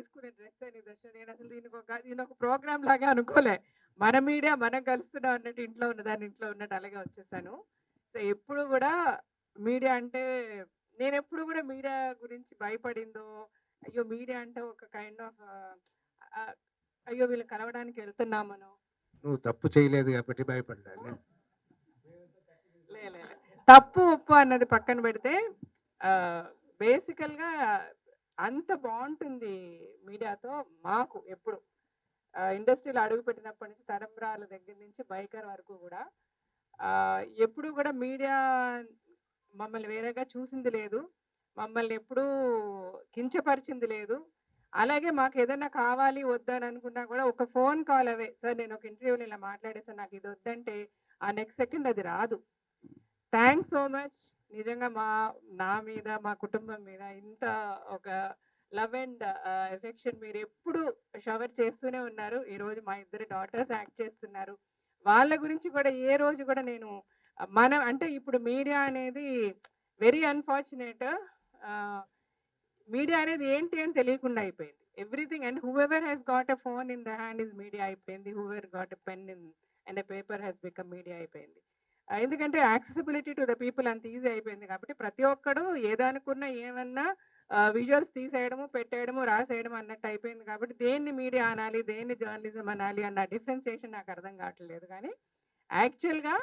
వేసుకునే డ్రెస్సే నిదర్శనం. నేను అసలు దీనొక ప్రోగ్రామ్ లాగా అనుకోలే. మన మీడియా మనం కలుస్తున్నాం అన్నట్టు ఇంట్లో ఉన్నదాన్ని ఇంట్లో ఉన్నట్టు అలాగే వచ్చేసాను. సో, ఎప్పుడు గూడా మీడియా అంటే నేనెప్పుడు గూడా మీడియా గురించి భయపడిందో, అయ్యో! మీడియా అంటే ఒక కైండ్ ఆఫ్ ఆహ్, అయ్యో! వీళ్ళు కలవడానికి ఎళ్తున్నామనో నువ్వు తప్పు చేయలేదు గాబట్టి భయపడ్డా. లే. తప్పు, ఒప్పు అన్నది పక్కన పెడితే ఆహ్, బేసికల్‌గా అంత బావుంటుంది మీడియాతో మాకు ఎప్పుడు. ఇండస్ట్రీలో అడుగుపెట్టినప్పటి నుంచి తరంబ్రాల దగ్గర నుంచి బైకర్ వరకు గూడా ఎప్పుడు గూడా మీడియా మమ్మల్ని వేరేగా చూసింది లేదు. మమ్మల్ని ఎప్పుడూ కించపరిచింది లేదు. అలాగే మాకేదన్నా కావాలి, వద్దని అనుకున్నా గూడా ఒక ఫోన్ కాల్ అవే. సార్ నేనొక ఇంటర్వ్యూలో ఇలా మాట్లాడేసాను. నాకిదొద్దంటే ఆ నెక్స్ట్ సెకండ్ అది రాదు. Thanks so much. నిజంగా నా మీద, మా కుటుంబం మీద ఇంత ఒక లవ్ అండ్ ఎఫెక్షన్ మీరెప్పుడు షవర్ చేస్తూనే ఉన్నారు. ఈరోజు మా ఇద్దరు డాటర్స్ యాక్ట్ చేస్తున్నారు. వాళ్ళ గురించి కూడా ఏ రోజు కూడా నేను మనం అంటే ఇప్పుడు మీడియా అనేది వెరీ అన్‌ఫార్చునేట్. ఆహ్, మీడియా అనేది ఏంటి అని తెలియకుండా అయిపోయింది. Everything and whoever has got a phone in the hand is media అయిపోయింది. Whoever got a pen in and a paper has become media అయిపోయింది. ఎందుకంటే యాక్సెసిబిలిటీ టు ద పీపుల్ అంత ఈజీ అయిపోయింది కాబట్టి ప్రతి ఒక్కడు ఏదనుకున్నా ఏమన్నా విజువల్స్ తీసేయడము, పెట్టేయడము, రాసేయడం అన్నట్టు అయిపోయింది కాబట్టి దేన్ని మీడియా అనాలి, దేన్ని జర్నలిజం అనాలి అన్న డిఫరెన్సియేషన్ నాకు అర్థం కావట్లేదు కానీ యాక్చువల్‌గా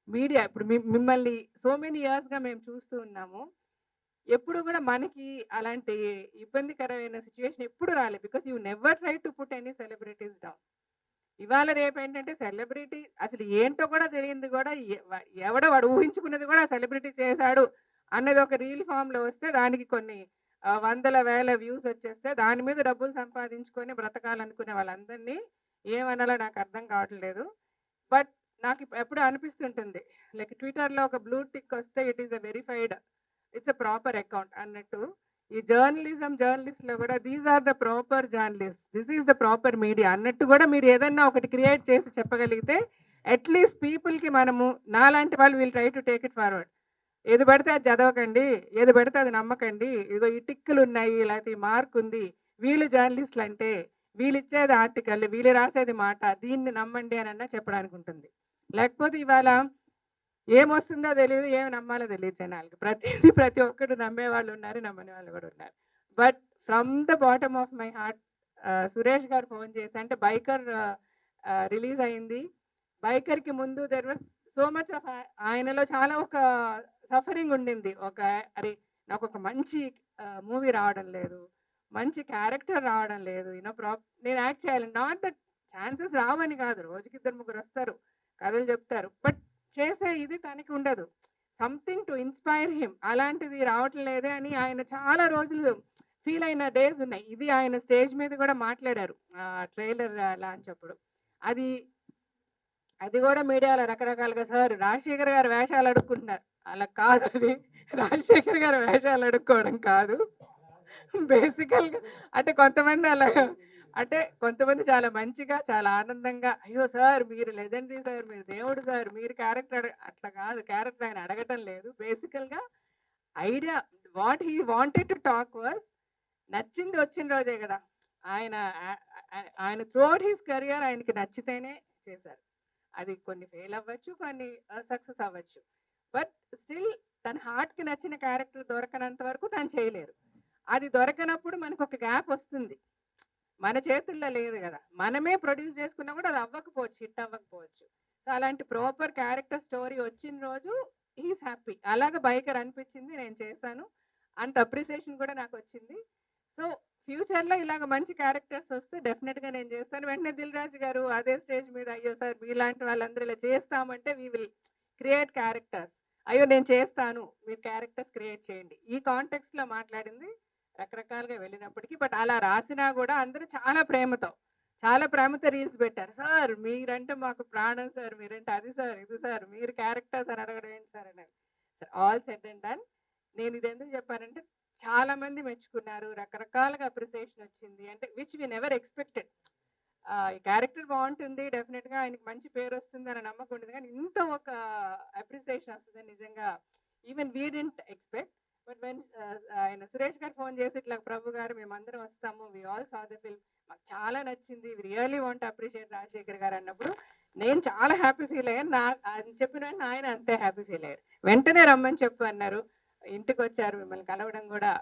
మీడియా ఇప్పుడు మిమ్మల్ని సో మెనీ ఇయర్స్‌గా మేము చూస్తూ ఉన్నాము. ఎప్పుడు గూడా మనకి అలాంటి ఇబ్బందికరమైన సిట్యుయేషన్ ఎప్పుడు రాలేదు. Because you never try to put any celebrities down. ఇవాళ రేపేంటంటే సెలబ్రిటీ అసలు ఏంటో కూడా తెలియంది గూడా ఎవడో వాడు ఊహించుకున్నది గూడా సెలబ్రిటీ చేశాడు అన్నది ఒక రీల్ ఫామ్‌లో వస్తే దానికి కొన్ని వందల, వేల వ్యూస్ వచ్చేస్తే దాని మీద డబ్బులు సంపాదించుకొని బ్రతకాలనుకునే వాళ్ళందరినీ ఏమనాలో నాకు అర్థం కావట్లేదు. బట్ నాకు ఎప్పుడూ అనిపిస్తుంటుంది. లైక్ ట్విట్టర్‌లో ఒక బ్లూ టిక్ వస్తే it is a verified it's a proper account అన్నట్టు. ఈ జర్నలిస్ట్‌లో గూడా these are the proper journalist. This is the proper media అన్నట్టు గూడా మీరు ఏదన్నా ఒకటి క్రియేట్ చేసి చెప్పగలిగితే అట్‌లీస్ట్ పీపుల్‌కి మనము నాలాంటి వాళ్ళు will try to take it forward. ఏది పడితే అది చదవకండి. ఏది పడితే అది నమ్మకండి. ఇదిగో ఈ టిక్కులున్నాయి. లేకపోతే ఈ మార్కుంది. వీళ్ళు జర్నలిస్టులంటే, వీళ్ళిచ్చేది ఆర్టికల్, వీళ్ళు రాసేది మాట. దీన్ని నమ్మండి అనన్నా చెప్పడానికుంటుంది. లేకపోతే ఇవాళ ఏమొస్తుందో తెలీదు. ఏమి నమ్మాలో తెలీదు జనాలకి. ప్రతి ఒక్కడు నమ్మేవాళ్ళున్నారు. నమ్మని వాళ్ళు గూడా ఉన్నారు. But from the bottom of my heart Suresh గారు ఫోను చేసి అంటే 'బైకర్' రిలీజ్ అయింది. 'బైకర్‌కి' ముందు there was so much of ఆయనలో చాలా ఒక సఫరింగ్ ఉండింది. అరే! నాకొక మంచి మూవీ రావడం లేదు. మంచి క్యారెక్టర్ రావడం లేదు. నేను యాక్ట్ చేయాలి. నాట్ దట్ ఛాన్సెస్ రావని కాదు. రోజుకి ఇద్దరు ముగ్గురొస్తారు. కథలు చెప్తారు. బట్ చేసే ఇది తనకి ఉండదు. Something to inspire him. అలాంటిది రావటం లేదే అని ఆయన చాలా రోజులు ఫీల్ అయిన డేస్ ఉన్నాయి. ఇది ఆయన స్టేజ్ మీద కూడా మాట్లాడారు. ట్రైలర్ లాంచ్ అప్పుడు. అది అది గూడా మీడియాలో రకరకాలుగా సార్ రాజశేఖర్ గారి వేషాలు అడుక్కుంటున్నారు. అలా కాదది. రాజశేఖర్ గారి వేషాలు అడుక్కోవడం కాదు. బేసికల్‌గా అంటే కొంతమంది అలాగా అంటే కొంతమంది చాలా మంచిగా, చాలా ఆనందంగా అయ్యో! సార్ మీరు లెజెండరీ సార్, మీరు దేవుడు సార్, మీరు క్యారెక్టర్ అట్లా కాదు. క్యారెక్టర్ ఆయన అడగటం లేదు. బేసికల్‌గా idea what he wanted to talk was నచ్చింది వచ్చిన రోజే గదా! ఆయన ఆయన త్రూఅవుట్ హిస్ కెరియర్ ఆయనకి నచ్చితేనే చేశారు. అది కొన్ని ఫెయిల్ అవ్వచ్చు. కొన్ని సక్సెస్ అవ్వచ్చు. బట్ స్టిల్ తన హార్ట్‌కి నచ్చిన క్యారెక్టర్ దొరకనంత వరకు తను చేయలేరు. అది దొరకనప్పుడు మనకొక గ్యాప్ వస్తుంది. మన చేతుల్లో లేదు గదా! మనమే ప్రొడ్యూస్ చేసుకున్నా గూడా అది అవ్వకపోవచ్చు. హిట్ అవ్వకపోవచ్చు. సో, అలాంటి ప్రాపర్ క్యారెక్టర్ స్టోరీ వచ్చిన రోజు హి ఈస్ హ్యాపీ. అలాగా 'బైకర్' అనిపించింది. నేను చేశాను. అంత అప్రిసియేషన్ కూడా నాకొచ్చింది. సో, ఫ్యూచర్‌లో ఇలాగ మంచి క్యారెక్టర్స్ వస్తే డెఫినిట్‌గా నేను చేస్తాను. వెంటనే 'దిల్ రాజు' గారు అదే స్టేజ్ మీద అయ్యో! సార్ మీలాంటి వాళ్ళందరూ ఇలా చేస్తామంటే వి విల్ క్రియేట్ క్యారెక్టర్స్. అయ్యో! నేను చేస్తాను. మీరు క్యారెక్టర్స్ క్రియేట్ చేయండి. ఈ కాంటెక్స్ట్‌లో మాట్లాడింది రకరకాలుగా వెళ్ళినప్పటికీ బట్ అలా రాసినా గూడా అందరూ చాలా ప్రేమతో రీల్స్ పెట్టారు. సార్ మీరంటే మాకు ప్రాణం సార్. మీరంటే అది సార్, ఇది సార్. మీరు క్యారెక్టర్స్ అని అడగడం ఏంటి సార్ అన్నారు. All said and done. నేను ఇది ఎందుకు చెప్పానంటే చాలా మంది మెచ్చుకున్నారు. రకరకాలుగా అప్రిసియేషన్ వచ్చింది. అంటే విచ్ వి నెవర్ ఎక్స్‌పెక్టెడ్. ఈ క్యారెక్టర్ బావుంటుంది. డెఫినిట్‌గా ఆయనకి మంచి పేరొస్తుంది అనే నమ్మకం ఉండేది. కానీ ఇంత ఒక అప్రిసియేషన్ వస్తదని నిజంగా even we didn't expect. But when ఆయన సురేష్ గారు ఫోన్ చేసి ఇట్లా ప్రభు గారు మేమందరం వస్తాము, we all saw the film, మాకు చాలా నచ్చింది, we really want appreciate Rajasekhar గారు అన్నప్పుడు నేను చాలా హ్యాపీ ఫీల్ అయ్యాను. ఆయన చెప్పిన వెంటనే ఆయన అంతే హ్యాపీ ఫీల్ అయ్యారు. వెంటనే రమ్మని చెప్పు అన్నారు. ఇంటికి వచ్చారు, మిమ్మల్ని కలవడం కూడా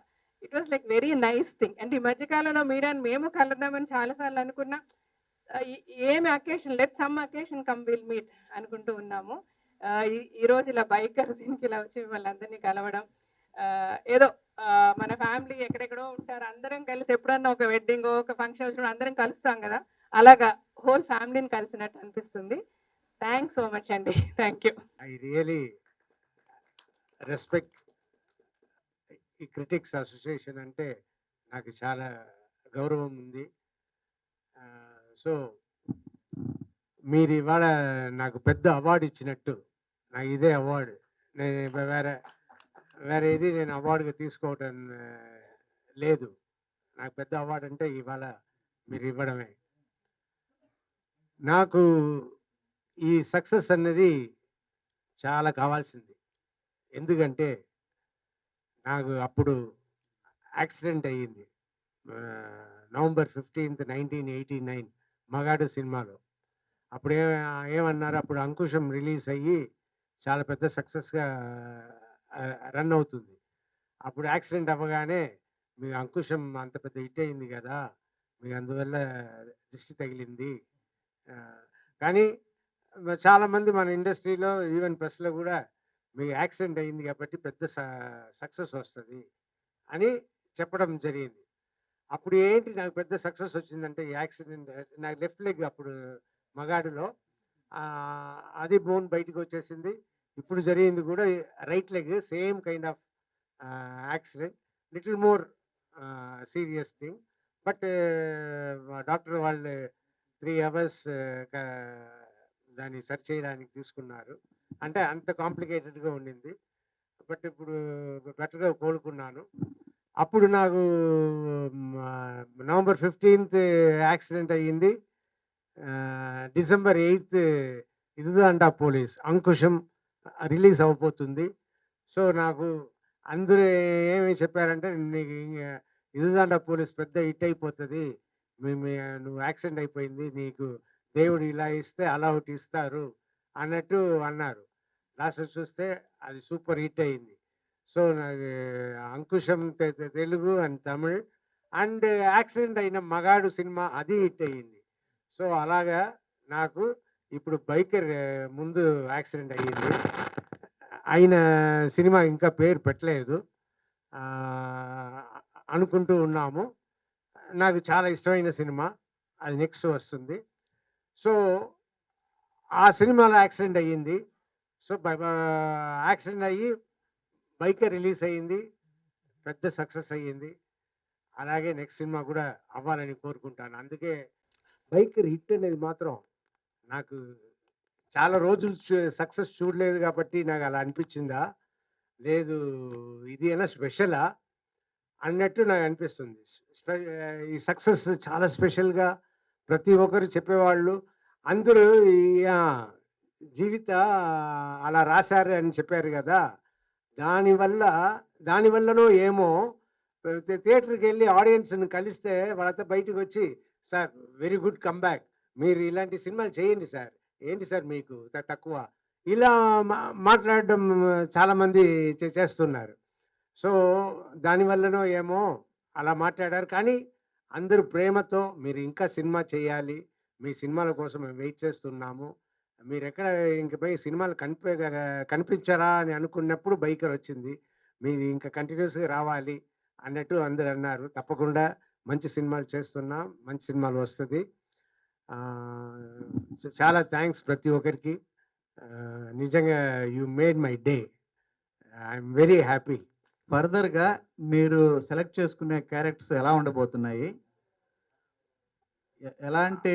it was like very nice thing. అంటే ఈ మధ్యకాలంలో మీడియాని మేము కలుద్దామని చాలాసార్లు అనుకున్నా, ఏమి occasion let some occasion come will meet అనుకుంటూ ఉన్నాము. ఈ రోజు ఇలా బైకర్ దీనికి ఇలా వచ్చి మిమ్మల్ని అందరినీ కలవడం, ఏదో మన ఫ్యామిలీ ఎక్కడెక్కడో ఉంటారు, అందరం కలిసి ఎప్పుడన్నా ఒక వెడ్డింగ్ ఒక ఫంక్షన్ వచ్చినప్పుడు అందరం కలుస్తాం కదా, అలాగా హోల్ ఫ్యామిలీని కలిసినట్టు అనిపిస్తుంది. థ్యాంక్స్ సో మచ్ అండి. Thank you. I really respect ఈ క్రిటిక్స్ అసోసియేషన్ అంటే నాకు చాలా గౌరవం ఉంది. సో మీరు ఇవాళ నాకు పెద్ద అవార్డు ఇచ్చినట్టు, నాకు ఇదే అవార్డు. నేను వేరే ఇది నేను అవార్డుగా తీసుకోవటం లేదు. నాకు పెద్ద అవార్డు అంటే ఇవాళ మీరు ఇవ్వడమే. నాకు ఈ సక్సెస్ అన్నది చాలా కావాల్సింది. ఎందుకంటే నాకు అప్పుడు యాక్సిడెంట్ అయ్యింది. నవంబర్ 15th, 1989 మగాడు సినిమాలో. అప్పుడు ఏమన్నారు, అప్పుడు అంకుశం రిలీజ్ అయ్యి చాలా పెద్ద సక్సెస్గా రన్ అవుతుంది. అప్పుడు యాక్సిడెంట్ అవ్వగానే మీ అంకుశం అంత పెద్ద హిట్ అయింది కదా, మీకు అందువల్ల దిష్టి తగిలింది. కానీ చాలామంది మన ఇండస్ట్రీలో ఈవెన్ ప్రెస్లో కూడా మీకు యాక్సిడెంట్ అయింది కాబట్టి పెద్ద సక్సెస్ వస్తుంది అని చెప్పడం జరిగింది. అప్పుడు ఏంటి నాకు పెద్ద సక్సెస్ వచ్చిందంటే, ఈ యాక్సిడెంట్ నాకు లెఫ్ట్ లెగ్ అప్పుడు మగాడులో అది బోన్ బయటకు వచ్చేసింది. ఇప్పుడు జరిగింది కూడా right leg, same kind of accident, little more serious thing. But doctor వాళ్ళు 3 hours దాన్ని సరి చేయడానికి తీసుకున్నారు. అంటే అంత కాంప్లికేటెడ్గా ఉండింది. బట్ ఇప్పుడు బెటర్గా కోలుకున్నాను. అప్పుడు నాకు నవంబర్ 15th యాక్సిడెంట్ అయ్యింది. డిసెంబర్ 8th ఇదుదండ పోలీస్ అంకుశం రిలీజ్ అవ్వబోతుంది. సో నాకు అందరూ ఏమి చెప్పారంటే, నీకు ఇదుదండ పోలీస్ పెద్ద హిట్ అయిపోతుంది, నువ్వు యాక్సిడెంట్ అయిపోయింది, నీకు దేవుడు ఇలా ఇస్తే అలా ఒకటి ఇస్తారు అన్నట్టు అన్నారు. లాస్ట్ చూస్తే అది సూపర్ హిట్ అయింది. సో నాకు Ankusam Telugu and Tamil and accident అయిన మగాడు సినిమా అది హిట్ అయ్యింది. సో అలాగా నాకు ఇప్పుడు బైకర్ ముందు యాక్సిడెంట్ అయ్యింది. అయిన సినిమా ఇంకా పేరు పెట్టలేదు, అనుకుంటూ ఉన్నాము. నాకు చాలా ఇష్టమైన సినిమా, అది నెక్స్ట్ వస్తుంది. సో ఆ సినిమాలో యాక్సిడెంట్ అయ్యింది. సో యాక్సిడెంట్ అయ్యి బైకర్ రిలీజ్ అయ్యింది, పెద్ద సక్సెస్ అయ్యింది. అలాగే నెక్స్ట్ సినిమా కూడా అవ్వాలని కోరుకుంటాను. అందుకే బైకర్ హిట్ అనేది మాత్రం నాకు చాలా రోజులు సక్సెస్ చూడలేదు కాబట్టి నాకు అలా అనిపించిందా, లేదు ఇది అయినా స్పెషలా అన్నట్టు నాకు అనిపిస్తుంది. ఈ సక్సెస్ చాలా స్పెషల్గా ప్రతి ఒక్కరు చెప్పేవాళ్ళు అందరూ జీవిత అలా రాశారు అని చెప్పారు కదా, దానివల్లనో ఏమో థియేటర్కి వెళ్ళి ఆడియన్స్ని కలిస్తే వాళ్ళతో బయటకు వచ్చి, సార్ వెరీ గుడ్ కమ్బ్యాక్, మీరు ఇలాంటి సినిమాలు చేయండి సార్, ఏంటి సార్ మీకు తక్కువ, ఇలా మాట్లాడడం చాలామంది చేస్తున్నారు. సో దానివల్లనో ఏమో అలా మాట్లాడారు. కానీ అందరూ ప్రేమతో మీరు ఇంకా సినిమా చేయాలి, మీ సినిమాల కోసం మేము వెయిట్ చేస్తున్నాము, మీరు ఎక్కడ ఇంక పోయి సినిమాలు కనిపించరా అని అనుకున్నప్పుడు బైకర్ వచ్చింది, మీరు ఇంకా కంటిన్యూస్గా రావాలి అన్నట్టు అందరు అన్నారు. తప్పకుండా మంచి సినిమాలు చేస్తున్నాం, మంచి సినిమాలు వస్తుంది. చాలా థ్యాంక్స్ ప్రతి ఒక్కరికి. నిజంగా you made my day, I'm very happy. ఫర్దర్గా మీరు సెలెక్ట్ చేసుకునే క్యారెక్టర్స్ ఎలా ఉండబోతున్నాయి, ఎలాంటి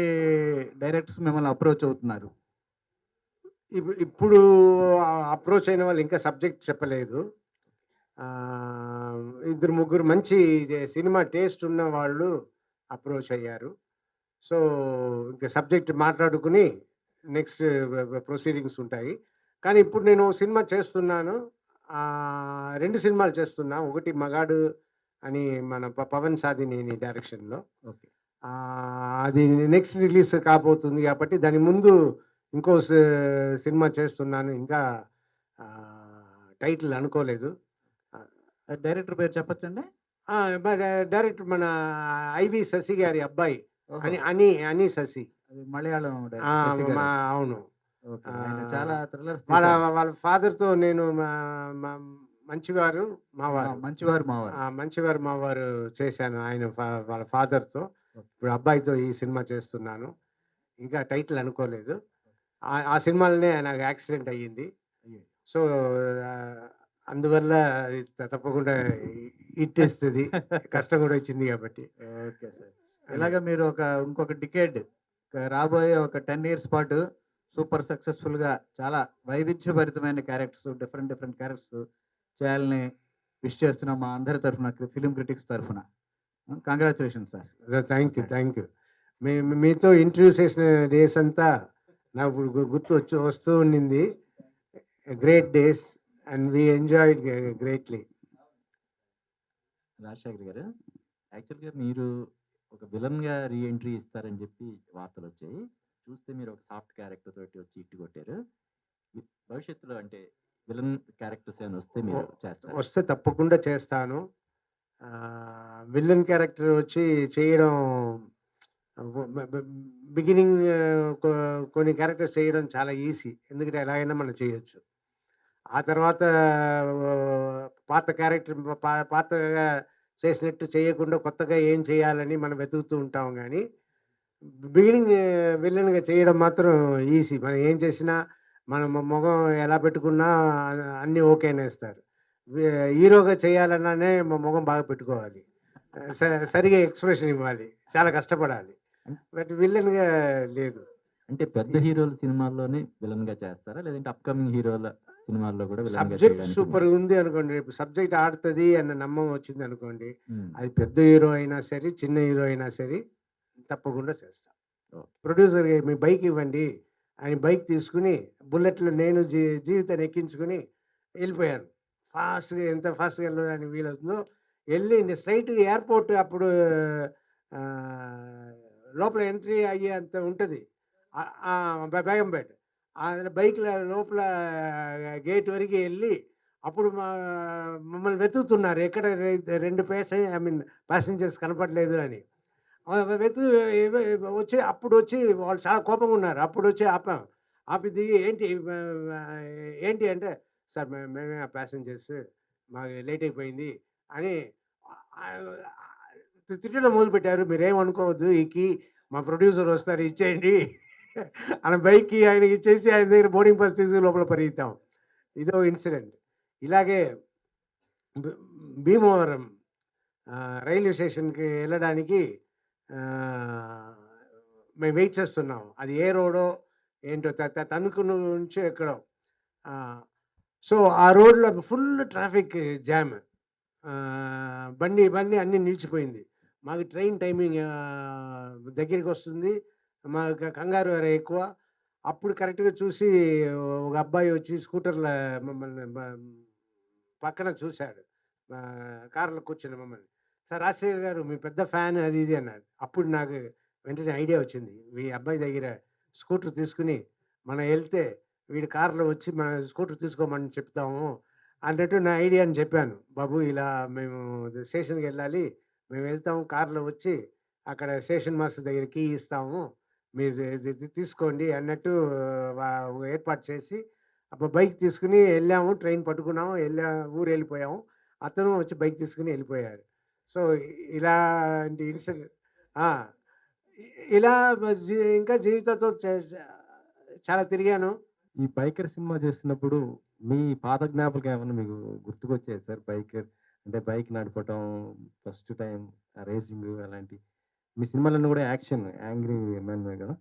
డైరెక్టర్స్ మిమ్మల్ని అప్రోచ్ అవుతున్నారు? ఇప్పుడు అప్రోచ్ అయిన వాళ్ళు ఇంకా సబ్జెక్ట్ చెప్పలేదు. 2-3 మంచి సినిమా టేస్ట్ ఉన్న వాళ్ళు అప్రోచ్ అయ్యారు. సో ఇంకా సబ్జెక్ట్ మాట్లాడుకుని నెక్స్ట్ ప్రొసీడింగ్స్ ఉంటాయి. కానీ ఇప్పుడు నేను సినిమా చేస్తున్నాను, 2 సినిమాలు చేస్తున్నా. ఒకటి 'మగాడు' అని మన పవన్ సాధినేని డైరెక్షన్‌లో. ఓకే. అది నెక్స్ట్ రిలీజ్ కాబోతుంది కాబట్టి దాని ముందు ఇంకో సినిమా చేస్తున్నాను. ఇంకా టైటిల్ అనుకోలేదు. డైరెక్టర్ పేరు చెప్పొచ్చండి? మరి డైరెక్టర్ మన 'ఐవి శశి' గారి అబ్బాయి ఓహో! అని శశి. అది మలయాళం ఆ! డైరెక్టర్ శశి గారు. అవును. ఓకే. ఆయన చాలా థ్రిల్లర్స్ వాళ్ళ తీశారు. వాళ్ళ ఫాదర్‌తో నేను మంచివారు మావారు. మంచివారు మావారు. మంచివారు మావారు చేశాను. ఆయన వాళ్ళ ఫాదర్‌తో. ఓకే. ఇప్పుడు అబ్బాయితో ఈ సినిమా చేస్తున్నాను. ఇంకా టైటిల్ అనుకోలేదు. ఆ సినిమాలోనే నాకు యాక్సిడెంట్ అయ్యింది. అయ్యో! సో, అందువల్ల అది తప్పకుండా హిట్టేస్తది. కష్టం కూడా వచ్చింది కాబట్టి. Okay sir. ఇలాగ మీరు ఇంకొక డికేడ్ రాబోయే ఒక 10 ఇయర్స్ పాటు సూపర్ సక్సెస్‌ఫుల్‌గా చాలా వైవిధ్యభరితమైన క్యారెక్టర్స్, డిఫరెంట్ క్యారెక్టర్స్ చేయాలని విష్ చేస్తున్నాం మా అందరి తరఫున, ఫిల్మ్ క్రిటిక్స్ తరఫున. Congratulations sir. Thank you. మీతో ఇంటర్వ్యూ చేసిన డేస్ అంతా నాకు గుర్తు వస్తూ ఉండింది. Great days and we enjoyed greatly. Rajasekhar గారు, యాక్చువల్‌గా మీరు ఒక విలన్‌గా రీ ఎంట్రీ ఇస్తారని చెప్పి వార్తలొచ్చాయి. చూస్తే మీరు ఒక సాఫ్ట్ క్యారెక్టర్ తోటి వచ్చి హిట్ కొట్టారు. భవిష్యత్తులో అంటే విలన్ క్యారెక్టర్స్ ఏమైనా వస్తే మీరు చేస్తారా? వస్తే తప్పకుండా చేస్తాను. విలన్ క్యారెక్టర్ వచ్చి చేయడం బిగినింగ్ కొన్ని క్యారెక్టర్స్ చేయడం చాలా ఈజీ. ఎందుకంటే ఎలాగైనా మనం చేయొచ్చు. ఆ తర్వాత పాత క్యారెక్టర్ పాతగా చేసినట్టు చేయకుండా కొత్తగా ఏం చేయాలని మనం వెతుకుతూ ఉంటాం గానీ, బిగినింగ్ విలన్‌గా చేయడం మాత్రం ఈజీ. మనం ఏం చేసినా మన మొఖం ఎలా పెట్టుకున్నా అన్నీ ఓకే అనేస్తారు. హీరోగా చేయాలన్నానే మొఖం బాగా పెట్టుకోవాలి. సరిగ్గా ఎక్స్‌ప్రెషన్ ఇవ్వాలి. చాలా కష్టపడాలి. బట్ విలన్‌గా లేదు. అంటే పెద్ద హీరోల సినిమాల్లోనే విలన్‌గా చేస్తారా? లేదంటే అప్‌కమింగ్ హీరోల సినిమాల్లో కూడా విలన్‌గా సబ్జెక్ట్ చేయడానికి సూపర్‌గా ఉంది అనుకోండి. రేపు సబ్జెక్ట్ ఆడుతది అన్న నమ్మకం వచ్చిందనుకోండి, హ్మ్. అది పెద్ద హీరో అయినా సరే, చిన్న హీరో అయినా సరే తప్పకుండా చేస్తా. ఓకే. ప్రొడ్యూసర్‌కి మీ బైక్ ఇవ్వండి అని బైక్ తీసుకొని బుల్లెట్‌లో నేను జీవితాన్ని ఎక్కించుకొని వెళ్ళిపోయాను. ఎంత ఫాస్ట్‌గా వెళ్ళడానికి వీలవుతుందో వెళ్ళి స్ట్రెయిట్‌గా ఎయిర్‌పోర్ట్ అప్పుడు లోపల ఎంట్రీ అయ్యేంత ఉంటది. బేగంపేట. బైక్‌లో లోపల గేట్ వరకు వెళ్ళి అప్పుడు మమ్మల్ని వెతుకుతున్నారు. ఎక్కడ 2 ప్యాసింజర్స్ కనపడలేదు అని. అప్పుడొచ్చి వాళ్ళు చాలా కోపంగా ఉన్నారు. అప్పుడొచ్చి ఆపాం. ఆపి దిగి ఏంటి అంటే, సార్ మేమే ఆ ప్యాసింజర్స్ మాకు లేట్ అయిపోయింది అని తిట్టడం మొదలుపెట్టారు. మీరేమనుకోవద్దు మా ప్రొడ్యూసర్ వస్తారు ఇచ్చేయండి అని బైక్‌కి ఆయనకి ఇచ్చేసి ఆయన దగ్గర బోర్డింగ్ పాస్ తీసుకొని లోపల పరిగెత్తాం. ఇదో ఇన్సిడెంట్. ఇలాగే భీ భీమవరం రైల్వే స్టేషన్‌కి వెళ్ళడానికి మేము వెయిట్ చేస్తున్నాం. అది ఏ రోడో ఏంటో తణుకు నుంచి ఎక్కడో. సో, ఆ రోడ్‌లో ఫుల్ ట్రాఫిక్ జామ్. బండి అన్నీ నిలిచిపోయింది. మాకు ట్రైన్ టైమింగ్ దగ్గరికొస్తుంది. మాకు కంగారు వేరే ఎక్కువ. అప్పుడు కరెక్ట్‌గా చూసి ఒక అబ్బాయి వచ్చి స్కూటర్‌లో మమ్మల్ని పక్కన చూసాడు. కార్‌లో కూర్చున్న మమ్మల్ని. సార్ రాజశేఖర్ గారు మీ పెద్ద ఫ్యాన్ అది ఇది అన్నాడు. అప్పుడు నాకు వెంటనే ఐడియా వచ్చింది. ఈ అబ్బాయి దగ్గర స్కూటర్ తీసుకొని మనం వెళ్తే వీడు కార్‌లో వచ్చి మన స్కూటర్ తీసుకోమని చెప్తాము అన్నట్టు నా ఐడియా అని చెప్పాను. బాబు ఇలా మేము స్టేషన్‌కెళ్ళాలి. మేము వెళ్తాము కార్‌లో వచ్చి అక్కడ స్టేషన్ మాస్టర్ దగ్గర కీ ఇస్తాము. మీరు ఇది తీసుకోండి అన్నట్టు ఏర్పాటు చేసి అప్పుడు బైక్ తీసుకొని వెళ్ళాము. ట్రైన్ పట్టుకున్నాము. ఊరెళ్ళిపోయాము. అతను వచ్చి బైక్ తీసుకొని వెళ్ళిపోయారు. సో, ఇలాంటి ఇన్సిడెంట్ ఇలా ఇంకా జీవితంతో చాలా తిరిగాను. ఈ బైకర్ సినిమా చేస్తున్నప్పుడు మీ పాత జ్ఞాపకం ఏమన్నా మీకు గుర్తుకొచ్చాయా సార్? అంటే బైక్ నడపటం, ఫస్ట్ టైం రేసింగ్ అలాంటి. మీ సినిమాలన్నీ కూడా యాక్షన్, యాంగ్రీ మ్యాన్‌వే కదా?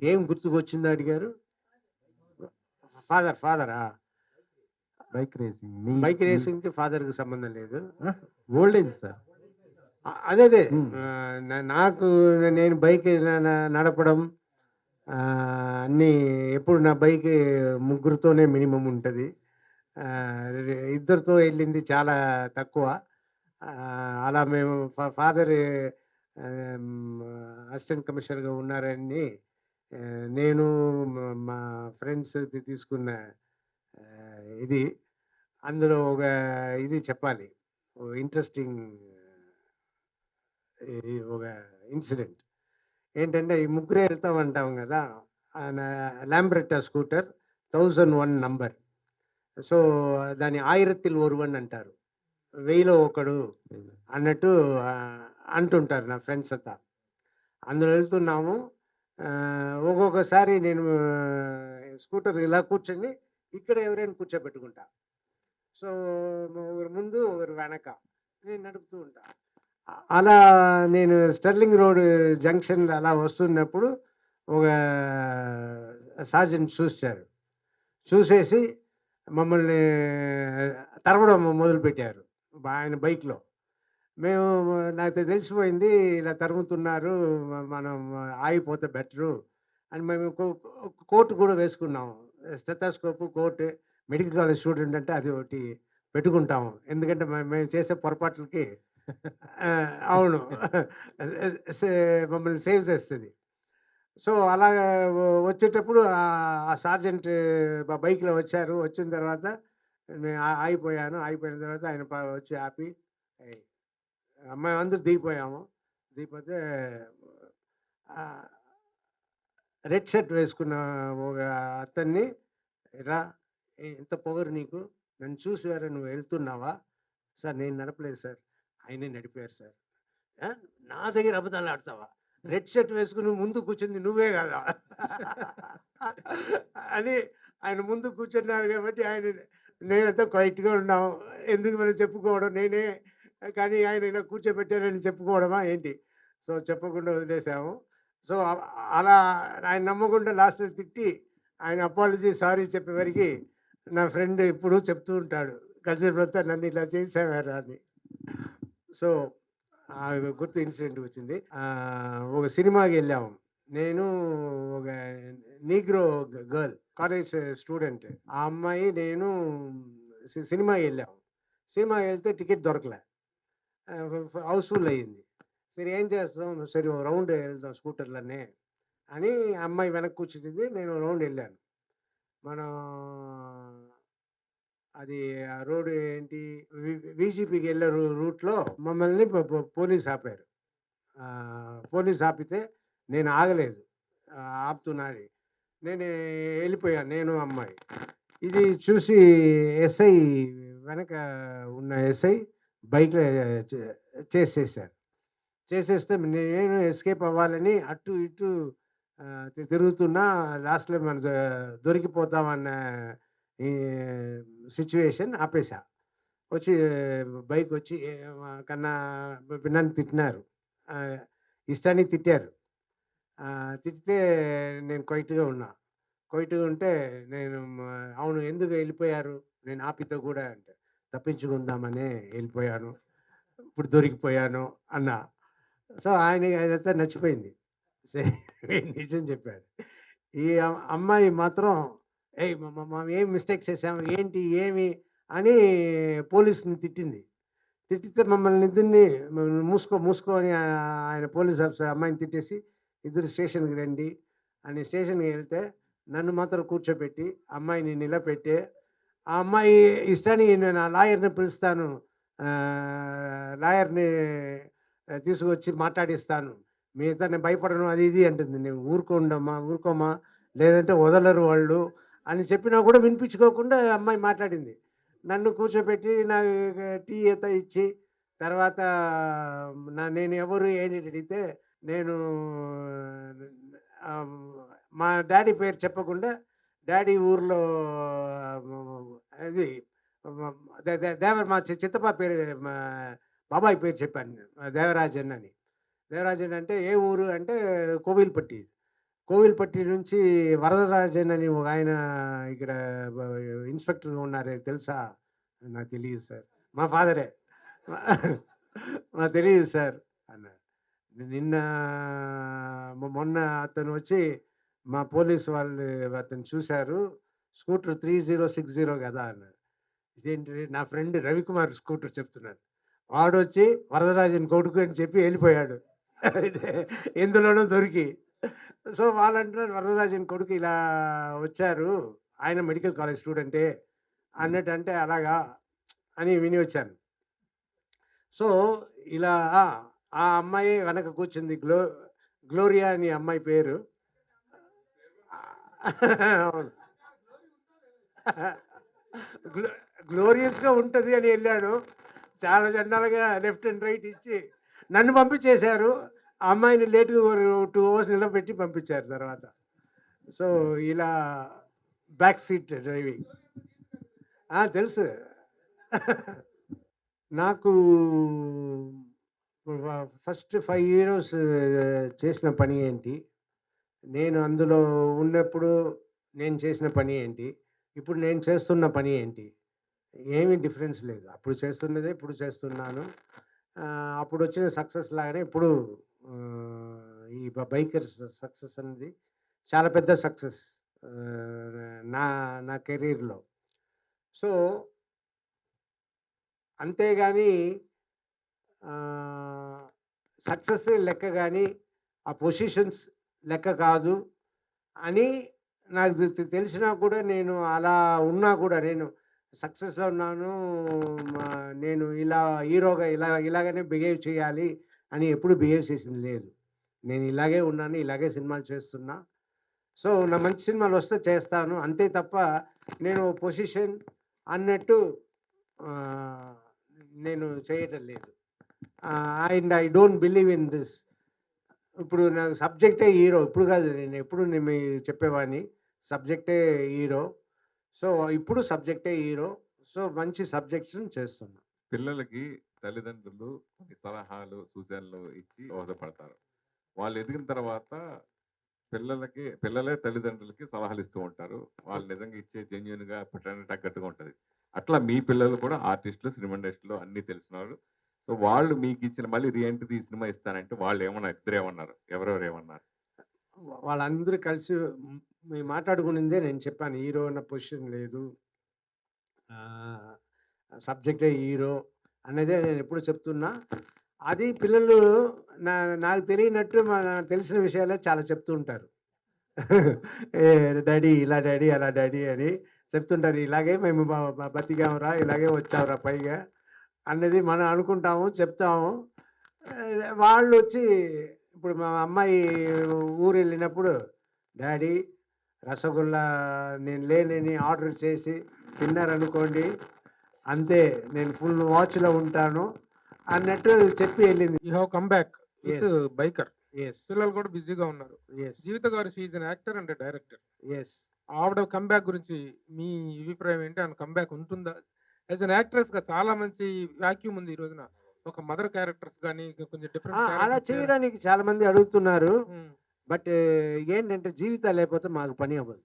ఏం గుర్తుకొచ్చిందో అడిగారు? ఫాదరా? Bike racing. బైక్ రేసింగ్‌కి ఫాదర్‌కి సంబంధం లేదు. Old age sir. అదే. హ్మ్. నాకు నేను బైక్ నడపడం అన్నీ ఎప్పుడు నా బైక్ ముగ్గురితోనే మినిమమ్ ఉంటది. ఇద్దరితో వెళ్ళింది చాలా తక్కువ. అలా మేము ఫాదర్ అసిస్టెంట్ కమిషనర్గా ఉన్నారని నేను మా ఫ్రెండ్స్ తీసుకున్న ఇది అందులో ఒక ఇది చెప్పాలి, ఇంట్రెస్టింగ్ ఒక ఇన్సిడెంట్ ఏంటంటే, ఈ ముగ్గురే వెళ్తామంటాం కదా, ల్యాంబ్రెట్టా స్కూటర్ 1001 నంబర్. సో దాని ఆయిరత్తిల్ ఒరువన్ అంటారు, 1000లో ఒకడు అన్నట్టు అంటుంటారు నా ఫ్రెండ్స్ అంతా. అందులో వెళ్తున్నాము. ఒక్కొక్కసారి నేను స్కూటర్ ఇలా కూర్చొని ఇక్కడ ఎవరైనా కూర్చోబెట్టుకుంటా. సో ఒకరు ముందు ఒకరు వెనక నేను నడుపుతూ ఉంటా. అలా నేను స్టెర్లింగ్ రోడ్ జంక్షన్లో అలా వస్తున్నప్పుడు ఒక సార్జెంట్ చూశారు. చూసేసి మమ్మల్ని తరవడం మొదలుపెట్టారు ఆయన బైక్లో. మేము నాకు తెలిసిపోయింది ఇలా తరుముతున్నారు, మనం ఆగిపోతే బెటరు అని మేము కోట్ కూడా వేసుకున్నాము. Stethoscope, coat, medical college student అంటే అది ఒకటి పెట్టుకుంటాము, ఎందుకంటే మేము చేసే పొరపాట్లకి అవును మమ్మల్ని సేవ్ చేస్తుంది. సో అలాగా వచ్చేటప్పుడు ఆ సార్జెంట్ బైక్లో వచ్చారు. వచ్చిన తర్వాత నేను ఆగిపోయాను. ఆగిపోయిన తర్వాత ఆయన వచ్చి ఆపి, అమ్మాయి అందరూ దిగిపోయాము. దిగిపోతే రెడ్ షర్ట్ వేసుకున్న ఒక అతన్ని, రా ఎంత పొగరు నీకు, నన్ను చూసారా, నువ్వు వెళ్తున్నావా? సార్ నేను నడపలేదు సార్, ఆయనే నడిపారు సార్. నా దగ్గర అబద్ధాలు ఆడతావా? రెడ్ షర్ట్ వేసుకుని ముందు కూర్చుంది నువ్వే కదా అని ఆయన ముందు కూర్చున్నారు కాబట్టి ఆయన నేనంతా క్వైట్గా ఉన్నాము. ఎందుకు మనం చెప్పుకోవడం, నేనే కానీ ఆయన ఇలా కూర్చోబెట్టారని చెప్పుకోవడమా ఏంటి? సో చెప్పకుండా వదిలేసాము. సో అలా ఆయన నమ్మకుండా లాస్ట్లో తిట్టి ఆయన అపాలజీ సారీ చెప్పేవరకు నా ఫ్రెండ్ ఇప్పుడు చెప్తూ ఉంటాడు, కలిసిపోతే నన్ను ఇలా చేసేవారు అని. సో గుర్తు ఇన్సిడెంట్ వచ్చింది. ఒక సినిమాకి వెళ్ళాము, నేను ఒక నీగ్రో గర్ల్ కాలేజ్ స్టూడెంట్, ఆ అమ్మాయి నేను సినిమాకి వెళ్ళాము. సినిమాకి వెళ్తే టికెట్ దొరకలే, హౌస్ఫుల్ అయ్యింది. సరే ఏం చేస్తాం, సరే ఒక రౌండ్ వెళ్దాం స్కూటర్లనే అని అమ్మాయి వెనక్కి కూర్చుంది, నేను రౌండ్ వెళ్ళాను. మనం అది ఆ రోడ్డు ఏంటి, వీజీపీకి వెళ్ళే రూట్లో మమ్మల్ని పోలీస్ ఆపారు. పోలీస్ ఆపితే నేను ఆగలేదు, ఆపుతున్నాడు. నేను వెళ్ళిపోయాను, నేను అమ్మాయి. ఇది చూసి ఎస్ఐ, వెనక ఉన్న ఎస్ఐ బైక్లో చేసేసారు. చేసేస్తే నేను ఎస్కేప్ అవ్వాలని అటు ఇటు తిరుగుతున్నా, లాస్ట్లో మనం దొరికిపోతామన్న ఈ సిచ్యువేషన్ ఆపేసా. వచ్చి బైక్ వచ్చి కన్నా నన్ను తిట్టినారు, ఇష్టానికి తిట్టారు. తిట్టితే నేను క్వైట్గా ఉన్నా. క్వైట్గా ఉంటే నేను అవును ఎందుకు వెళ్ళిపోయారు, నేను ఆపితో కూడా అంటే తప్పించుకుందామనే వెళ్ళిపోయాను, ఇప్పుడు దొరికిపోయాను అన్నా. సో ఆయన అదంతా నచ్చిపోయింది, సరే నిజం చెప్పాడు. ఈ అమ్మాయి మాత్రం ఏం మిస్టేక్స్ చేసాము ఏంటి ఏమి అని పోలీసుని తిట్టింది. తిట్టితే మమ్మల్ని ఇద్దరిని మూసుకో అని ఆయన పోలీస్ ఆఫీసర్ అమ్మాయిని తిట్టేసి, ఇద్దరు స్టేషన్కి రండి అని స్టేషన్కి వెళ్తే నన్ను మాత్రం కూర్చోబెట్టి అమ్మాయిని నిలబెట్టి, ఆ అమ్మాయి ఇష్టానికి నేను ఆ లాయర్ని పిలుస్తాను, లాయర్ని తీసుకొచ్చి మాట్లాడిస్తాను, మిగతా నేను భయపడను అది ఇది అంటుంది. నేను ఊరుకోమా లేదంటే వదలరు వాళ్ళు అని చెప్పినా కూడా వినిపించుకోకుండా అమ్మాయి మాట్లాడింది. నన్ను కూర్చోబెట్టి నాకు టీ ఇచ్చి తర్వాత నేను ఎవరు ఏంటి అడిగితే నేను మా డాడీ పేరు చెప్పకుండా డాడీ ఊర్లో అది మా చిత్తప్ప పేరు, మా బాబాయ్ పేరు చెప్పాను, దేవరాజన్ అని. దేవరాజన్ అంటే ఏ ఊరు అంటే కోవిల్పట్టి. కోవిల్పట్టి నుంచి వరదరాజన్ అని ఒక ఆయన ఇక్కడ ఇన్స్పెక్టర్గా ఉన్నారు, తెలుసా? నాకు తెలియదు సార్, మా ఫాదరే, నాకు తెలియదు సార్ అన్నారు. మొన్న అతను వచ్చి మా పోలీసు వాళ్ళు అతను చూశారు, స్కూటర్ 3060 కదా అన్నారు. ఇదేంటి నా ఫ్రెండ్ రవికుమార్ స్కూటర్ చెప్తున్నాను. వాడొచ్చి వరదరాజన్ కొడుకు అని చెప్పి వెళ్ళిపోయాడు. ఇదే ఎందులోనో దొరికి. సో వాళ్ళంటున్నారు వరదరాజన్ కొడుకు ఇలా వచ్చారు. ఆయన మెడికల్ కాలేజ్ స్టూడెంటే అన్నట్టు అంటే అలాగా అని విని వచ్చాను. సో ఇలా ఆ అమ్మాయి వెనక కూర్చుంది. గ్లోరియా అని అమ్మాయి పేరు. అవును. గ్లోరియస్‌గా ఉంటది అని ఎళ్ళాను. చాలా చండాలంగా లెఫ్ట్ అండ్ రైట్ ఇచ్చి నన్ను పంపించేశారు. ఆ అమ్మాయిని లేట్‌గా 2 అవర్స్ నిలబెట్టి పంపించారు తర్వాత. సో ఇలా బ్యాక్ సీట్ డ్రైవింగ్. తెలుసు. నాకు ఫస్ట్ 5 ఇయర్స్ చేసిన పని ఏంటి? నేను అందులో ఉన్నప్పుడు నేను చేసిన పని ఏంటి? ఇప్పుడు నేను చేస్తున్న పని ఏంటి? ఏమీ డిఫరెన్స్ లేదు. అప్పుడు చేస్తున్నదే ఇప్పుడు చేస్తున్నాను. అప్పుడొచ్చిన సక్సెస్ లాగానే ఇప్పుడు ఈ బైకర్స్ సక్సెస్ అనేది చాలా పెద్ద సక్సెస్ నా నా కెరీర్‌లో. సో అంతేగాని సక్సెస్ లెక్క గాని, ఆ పొజిషన్స్ లెక్క కాదు అని నాకు తెలిసినా కూడా నేను అలా ఉన్నా కూడా నేను సక్సెస్‌లో ఉన్నాను. నేను ఇలా హీరోగా ఇలాగనే బిహేవ్ చేయాలి అని ఎప్పుడు బిహేవ్ చేసింది లేదు. నేను ఇలాగే ఉన్నాను. ఇలాగే సినిమాలు చేస్తున్నా. సో నా మంచి సినిమాలు వస్తే చేస్తాను. అంతే తప్ప నేను పొజిషన్ అన్నట్టు నేను చేయటం లేదు. And I don't believe in this. ఇప్పుడు నాకు సబ్జెక్టే హీరో. ఇప్పుడు కాదు, నేను ఎప్పుడు నేను చెప్పేవాడిని సబ్జెక్టే హీరో. సో ఇప్పుడు సబ్జెక్టే హీరో. సో మంచి సబ్జెక్ట్స్‌ని చేస్తున్నా. పిల్లలకి తల్లిదండ్రులు కొన్ని సలహాలు, సూచనలు ఇచ్చి దోహదపడతారు. వాళ్ళు ఎదిగిన తర్వాత పిల్లలే తల్లిదండ్రులకి సలహాలు ఇస్తూ ఉంటారు. వాళ్ళు నిజంగా ఇచ్చే జెన్యూన్‌గా పెట్టడానికి తగ్గట్టుగా ఉంటది. అట్లా మీ పిల్లలు కూడా ఆర్టిస్టులు, సినిమా ఇండస్ట్రీలో అన్నీ తెలిసినవాళ్ళు. సో వాళ్ళు మీకు ఇచ్చిన మళ్ళీ రీ ఎంట్రీ ఈ సినిమా ఇస్తానంటే వాళ్ళు ఏమన్నారు? ఇద్దరేమన్నారు? ఎవరెవరు ఏమన్నారు? వాళ్ళందరూ కలిసి మేము మాట్లాడుకునిందే నేను చెప్పాను. హీరో అన్న పొజిషన్ లేదు. సబ్జెక్టే హీరో అనేదే నేను ఎప్పుడు చెప్తున్నా. అది పిల్లలు నాకు తెలియనట్టు నాకు తెలిసిన విషయాలే చాలా చెప్తూ ఉంటారు. డాడీ ఇలా డాడీ అలా డాడీ అని చెప్తుంటారు. ఇలాగే మేము బతికామురా, ఇలాగే వచ్చావురా పైగా అన్నది మనం అనుకుంటాము, చెప్తాము. వాళ్ళు వచ్చి ఇప్పుడు మా అమ్మాయి ఊరు వెళ్ళినప్పుడు డాడీ రసగుల్లా నేను లేనని ఆర్డర్ చేసి తిన్నారనుకోండి, అంతే నేను ఫుల్ వాచ్‌లో ఉంటాను అన్నట్టు చెప్పి వెళ్ళింది. You have come back with Yes. Biker. Yes పిల్లలు కూడా బిజీగా ఉన్నారు. ఎస్ జీవిత గారు she is an actor and director. Yes ఆవిడ కమ్బ్యాక్ గురించి మీ అభిప్రాయం ఏంటి? ఆమె కమ్బ్యాక్ ఉంటుందా? యాజ్ అన్ యాక్ట్రెస్ గా చాలా మంచి వాక్యూమ్ ఉంది ఈ రోజున. ఒక మదర్ క్యారెక్టర్స్ కానీ కొంచెం అలా డిఫరెంట్ చేయడానికి చాలా మంది అడుగుతున్నారు. బట్ ఏంటంటే జీవితం లేకపోతే మాకు పని అవ్వదు.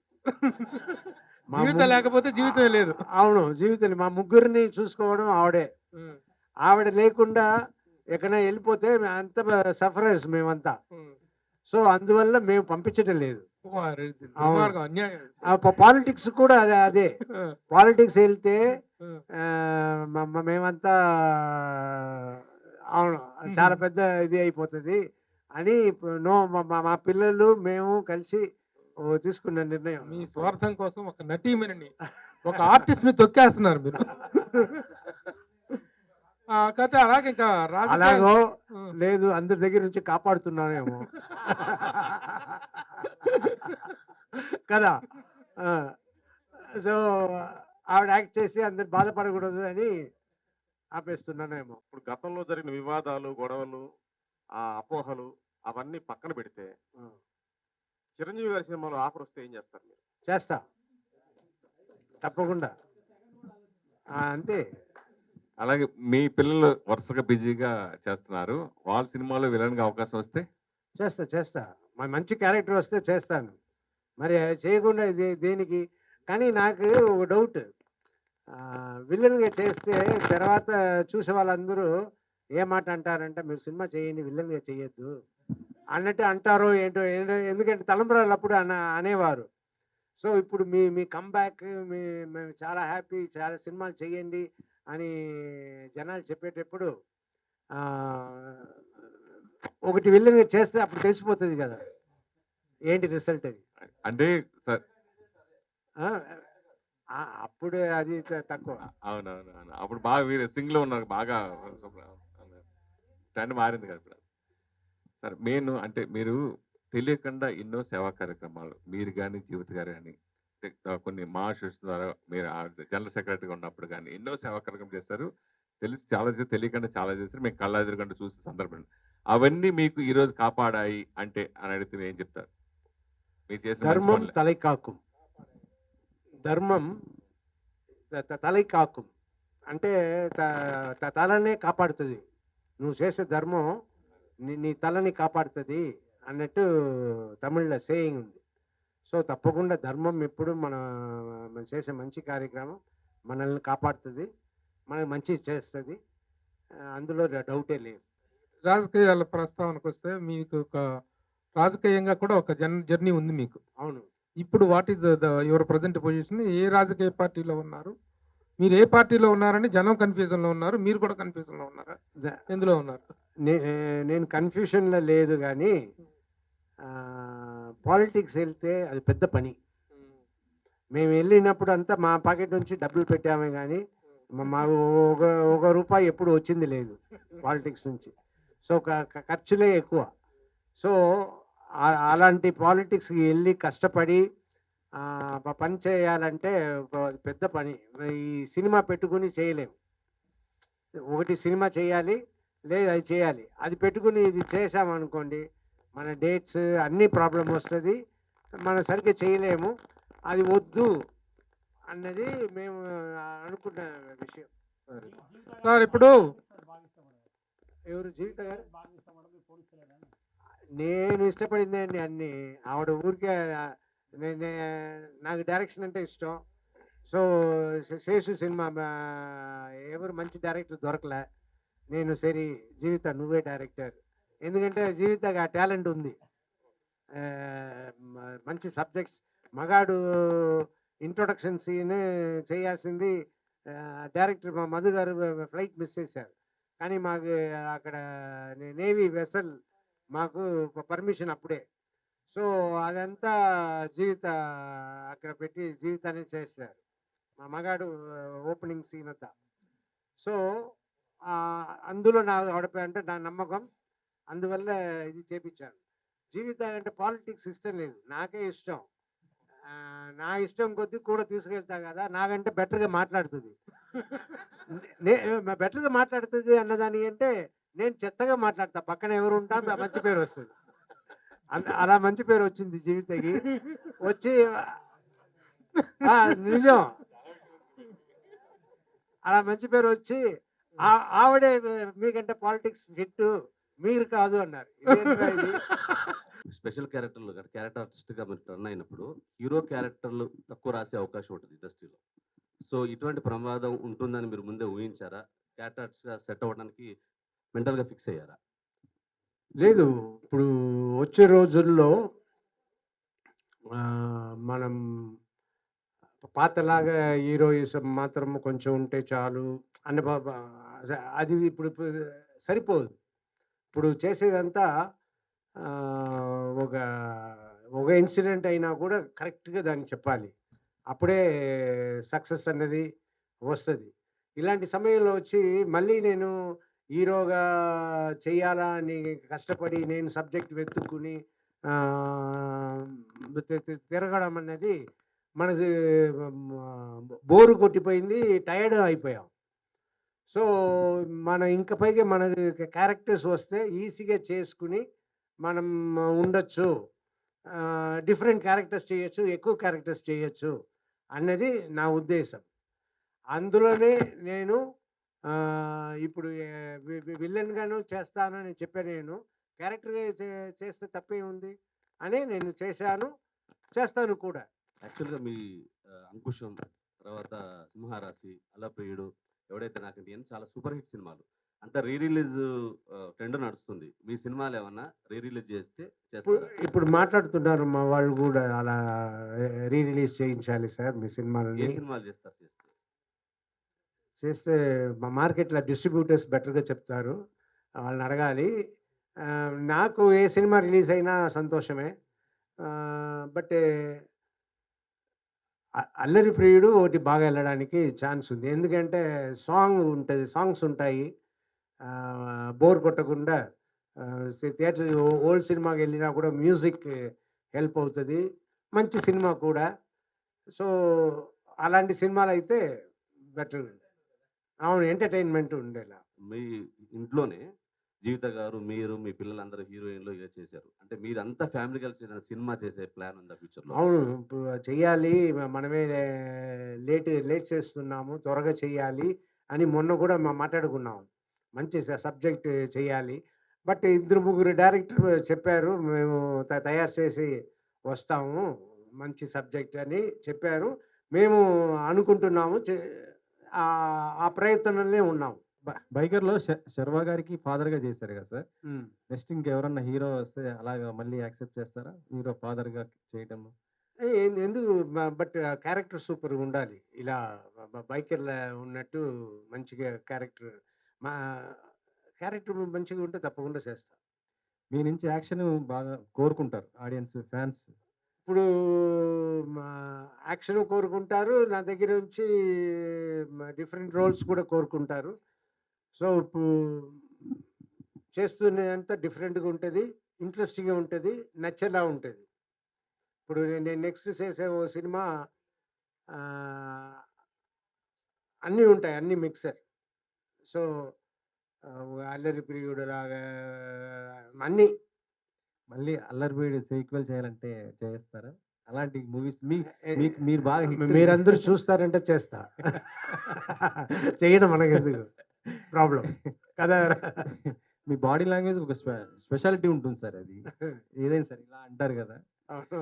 మా జీవితం ము- లేకపోతే జీవితం లేదు. అవును, జీవితం మా ముగ్గురిని చూసుకోవడం ఆవిడే. ఉమ్, ఆవిడ లేకుండా ఎక్కడైనా వెళ్ళిపోతే అంత సఫరర్స్ మేమంతా. ఉమ్. సో అందువల్ల మేము పంపించడం లేదు. వారి దుర్మార్గం, అన్యాయం. పాలిటిక్స్ కూడా అదే ఆ, పాలిటిక్స్ వెళ్తే ఆ. మేమంతా అవును చాలా పెద్ద ఇది అయిపోతుంది అని నో మా పిల్లలు మేము కలిసి తీసుకున్న నిర్ణయం. మీ స్వార్థం కోసం ఒక నటీమణిని, ఒక ఆర్టిస్ట్ ని తొక్కేస్తున్నారు మీరు. కథ అలాగే ఇంకా అలాగో ఆ. లేదు, అందరి దగ్గర నుంచి కాపాడుతున్నానేమో కదా. సో ఆవిడ యాక్ట్ చేసి అందరు బాధపడకూడదు అని ఆపేస్తున్నానేమో. ఇప్పుడు గతంలో జరిగిన వివాదాలు, గొడవలు, ఆ అపోహలు అవన్నీ పక్కన పెడితే చిరంజీవి గారి సినిమాలో ఆఫర్ వస్తే ఏం చేస్తారు మీరు? చేస్తా తప్పకుండా. అంతే. అలాగే మీ పిల్లలు వరుసగా బిజీగా చేస్తున్నారు. వాళ్ళ సినిమాలో విలన్‌గా అవకాశం వస్తే? చేస్తా మంచి క్యారెక్టర్ వస్తే చేస్తాను. మరి చేయకుండా దేనికి? కానీ నాకు ఒక డౌట్, విలన్గా చేస్తే తర్వాత చూసే వాళ్ళందరూ ఏ మాట అంటారంటే మీరు సినిమా చేయండి, విలన్గా చేయొద్దు అన్నట్టు అంటారో ఏంటో. ఎందుకంటే తలంబరాలు అప్పుడు అనేవారు సో ఇప్పుడు మీ కంబ్యాక్ మేము చాలా హ్యాపీ, చాలా సినిమాలు చేయండి అని జనాలు చెప్పేటప్పుడు ఒకటి విలన్గా చేస్తే అప్పుడు తెలిసిపోతుంది కదా ఏంటి రిజల్ట్ అని. అంటే సార్ ఆ, అప్పుడే అది తక్కువ. అవునవును. అప్పుడు బాగా వీరు సింగ్లో ఉన్నారు, బాగా ట్రెండ్ మారింది కదా ఇప్పుడు. సార్ మెయిన్ అంటే మీరు తెలియకుండా ఎన్నో సేవా కార్యక్రమాలు మీరు కానీ జీవిత గారు కానీ కొన్ని మహాశిష్యు ద్వారా మీరు జనరల్ సెక్రటరీగా ఉన్నప్పుడు కానీ ఎన్నో సేవా కార్యక్రమం చేస్తారు. తెలిసి చాలా చేసి తెలియకుండా చాలా చేస్తారు. మేము కళ్ళ ఎదురుగంట చూసే సందర్భం. అవన్నీ మీకు ఈరోజు కాపాడాయి అంటే అని అడిగితే మీరు ఏం చెప్తారు? మీరు చేసిన మంచి ధర్మం పనులే. తలై కాக்கும், ధర్మం తలై కాக்கும் అంటే తలనే కాపాడుతుంది. నువ్వు చేసే ధర్మం నీ తలని కాపాడుతుంది అన్నట్టు తమిళ్లో సేయింగ్ ఉంది. సో తప్పకుండా ధర్మం ఎప్పుడు మనం చేసే మంచి కార్యక్రమం మనల్ని కాపాడుతుంది, మనకు మంచి చేస్తుంది, అందులో డౌటే లేదు. రాజకీయాల ప్రస్తావనకు వస్తే మీకు ఒక రాజకీయంగా కూడా ఒక జర్నీ ఉంది మీకు. అవును. ఇప్పుడు what is your present position? ఏ రాజకీయ పార్టీలో ఉన్నారు? మీరు ఏ పార్టీలో ఉన్నారని జనం కన్ఫ్యూజన్లో ఉన్నారు, మీరు కూడా కన్ఫ్యూజన్లో ఉన్నారా? ఎందులో ఉన్నారు? నేను కన్ఫ్యూషన్లో లేదు, కానీ పాలిటిక్స్ వెళ్తే అది పెద్ద పని. మేము వెళ్ళినప్పుడు అంతా మా పాకెట్ నుంచి డబ్బులు పెట్టామే, కానీ మాకు ఒక రూపాయి ఎప్పుడు వచ్చింది లేదు పాలిటిక్స్ నుంచి. సో ఖర్చులే ఎక్కువ. సో అలాంటి పాలిటిక్స్కి వెళ్ళి కష్టపడి పని చేయాలంటే పెద్ద పని. ఈ సినిమా పెట్టుకుని చేయలేము. ఒకటి సినిమా చేయాలి, లేదు అది చేయాలి. అది పెట్టుకుని ఇది చేసామనుకోండి, మన డేట్స్ అన్నీ ప్రాబ్లం వస్తుంది, మనం సరిగ్గా చేయలేము. అది వద్దు అన్నది మేము అనుకున్న విషయం. సార్ ఇప్పుడు ఎవరు జీవిత గారు? నేను ఇష్టపడింది అండి అన్నీ. ఆవిడ ఊరికే నాకు డైరెక్షన్ అంటే ఇష్టం. సో శేషు సినిమా ఎవరు మంచి డైరెక్టర్ దొరకలే. నేను సరే జీవిత నువ్వే డైరెక్టర్, ఎందుకంటే జీవితకి ఆ టాలెంట్ ఉంది, మంచి సబ్జెక్ట్స్. మగాడు ఇంట్రొడక్షన్ సీన్ చేయాల్సింది డైరెక్టర్ మధు గారు ఫ్లైట్ మిస్ చేశారు, కానీ మాకు అక్కడ నేవీ వెసల్ మాకు పర్మిషన్ అప్పుడే. సో అదంతా జీవిత అక్కడ పెట్టి జీవితాన్ని చేశారు, మా మగాడు ఓపెనింగ్ సీన్ అంతా. సో అందులో నాకు ఆడిపోయారంటే నా నమ్మకం, అందువల్ల ఇది చేపించాను. జీవిత అంటే పాలిటిక్స్ ఇష్టం లేదు, నాకే ఇష్టం. నా ఇష్టం కొద్దీ కూడా తీసుకెళ్తా కదా, నాకంటే బెటర్గా మాట్లాడుతుంది. బెటర్గా మాట్లాడుతుంది అన్నదాని అంటే నేను చెత్తగా మాట్లాడతా, పక్కన ఎవరు ఉంటా మంచి పేరు వస్తుంది. అలా మంచి పేరు వచ్చింది జీవితకి. వచ్చి నిజం, అలా మంచి పేరు వచ్చి ఆవిడే మీకంటే పాలిటిక్స్ ఫిట్, మీరు కాదు అన్నారు. స్పెషల్ క్యారెక్టర్ ఆర్టిస్ట్గా మీరు టర్న్ అయినప్పుడు హీరో క్యారెక్టర్లు తక్కువ రాసే అవకాశం ఉంటుంది ఇండస్ట్రీలో. సో ఇటువంటి ప్రమాదం ఉంటుందని మీరు ముందే ఊహించారా? క్యారెక్టర్ ఆర్టిస్ట్గా సెట్ అవ్వడానికి మెంటల్గా ఫిక్స్ అయ్యారా? లేదు, ఇప్పుడు వచ్చే రోజుల్లో మనం పాతలాగా హీరోయిజం మాత్రం కొంచెం ఉంటే చాలు అన్న అది ఇప్పుడు సరిపోదు. ఇప్పుడు చేసేదంతా ఒక ఇన్సిడెంట్ అయినా కూడా కరెక్ట్గా దాన్ని చెప్పాలి, అప్పుడే సక్సెస్ అన్నది వస్తుంది. ఇలాంటి సమయంలో వచ్చి మళ్ళీ నేను హీరోగా చెయ్యాలా అని కష్టపడి నేను సబ్జెక్ట్ వెతుక్కుని తిరగడం అన్నది మనకి బోరు కొట్టిపోయింది, టైర్డ్ అయిపోయాం. సో మన ఇంకా పైగా మన క్యారెక్టర్స్ వస్తే ఈజీగా చేసుకుని మనం ఉండొచ్చు, డిఫరెంట్ క్యారెక్టర్స్ చేయొచ్చు, ఎక్కువ క్యారెక్టర్స్ చేయొచ్చు అన్నది నా ఉద్దేశం. అందులోనే నేను ఇప్పుడు విలన్గాను చేస్తానని చెప్పాను. నేను క్యారెక్టర్ చేస్తే తప్పే ఉంది అని నేను చేస్తాను కూడా. యాక్చువల్గా మీ అంకుశం, తర్వాత సింహరాశి, అలప్రియుడు, ఎవడైతే నాకంటే చాలా సూపర్ హిట్ సినిమాలు. అంత రీ రిలీజ్ ట్రెండ్ నడుస్తుంది. మీ సినిమాలు ఏమన్నా రీ రిలీజ్ చేస్తే ఇప్పుడు చేస్తారా? ఇప్పుడు మాట్లాడుతున్నారు మా వాళ్ళు కూడా అలా రీ రిలీజ్ చేయించాలి సార్ మీ ఏ సినిమాలని. సినిమాలు చేస్తారు చేస్తే? చేస్తే మా మార్కెట్లో డిస్ట్రిబ్యూటర్స్ బెటర్గా చెప్తారు, వాళ్ళని అడగాలి. నాకు ఏ సినిమా రిలీజ్ అయినా సంతోషమే. బట్ అల్లరి ప్రియుడు ఒకటి బాగా వెళ్ళడానికి ఛాన్స్ ఉంది, ఎందుకంటే సాంగ్స్ ఉంటాయి, బోర్ కొట్టకుండా. థియేటర్ ఓల్డ్ సినిమాకి వెళ్ళినా కూడా మ్యూజిక్ హెల్ప్ అవుతుంది, మంచి సినిమా కూడా. సో అలాంటి సినిమాలు అయితే బెటర్. అవును, ఎంటర్టైన్మెంట్ ఉండేలా. మీ ఇంట్లోనే జీవిత గారు, మీరు, మీ పిల్లలందరూ హీరోయిన్‌లు ఇగ చేశారు. అంటే మీరంతా ఫ్యామిలీ కలిసి ఏదైనా సినిమా చేసే ప్లాన్ ఉందా ఫ్యూచర్‌లో? అవును, ఇప్పుడు చెయ్యాలి, మనమే లేట్ చేస్తున్నాము, త్వరగా చెయ్యాలి అని మొన్న కూడా మాట్లాడుకున్నాం. మంచి సబ్జెక్ట్ చెయ్యాలి. బట్ 2-3 డైరెక్టర్ చెప్పారు, మేము తయారు చేసి వస్తాము, మంచి సబ్జెక్ట్ అని చెప్పారు. మేము అనుకుంటున్నాము, ఆ ప్రయత్నంలోనే ఉన్నాము. బైకర్‌లో శర్వా గారికి ఫాదర్‌గా చేశారు కదా సార్. నెక్స్ట్ ఇంకెవరన్నా హీరో వస్తే అలాగా మళ్ళీ యాక్సెప్ట్ చేస్తారా? హీరో ఫాదర్‌గా చేయటము. ఎందుకు, బట్ క్యారెక్టర్ సూపర్‌గా ఉండాలి. ఇలా బైకర్‌లా ఉన్నట్టు మంచిగా మా క్యారెక్టర్ మంచిగా ఉంటే తప్పకుండా చేస్తా. మీ నుంచి యాక్షన్ బాగా కోరుకుంటారు ఆడియన్స్, ఫ్యాన్స్. ఇప్పుడు మా యాక్షన్ కోరుకుంటారు, నా దగ్గర నుంచి డిఫరెంట్ రోల్స్ కూడా కోరుకుంటారు. సో ఇప్పుడు చేస్తున్నంత డిఫరెంట్గా ఉంటుంది, ఇంట్రెస్టింగ్గా ఉంటుంది, నచ్చేలా ఉంటుంది. ఇప్పుడు నేను నెక్స్ట్ చేసే ఓ సినిమా అన్నీ ఉంటాయి, అన్నీ మిక్సర్. సో అల్లరి ప్రియుడు లాగా అన్నీ. మళ్ళీ అల్లరిపీడి సీక్వెల్ చేయాలంటే చేస్తారా? అలాంటి మూవీస్ మీరు బాగా హిట్ మీరందరూ చూస్తారంటే చేస్తా. చేయడం మనకెందుకు ప్రాబ్లం కదా. మీ బాడీ లాంగ్వేజ్ ఒక స్పెషాలిటీ ఉంటుంది సార్. అది ఏదైనా సరే ఇలా అంటారు కదా. అవును.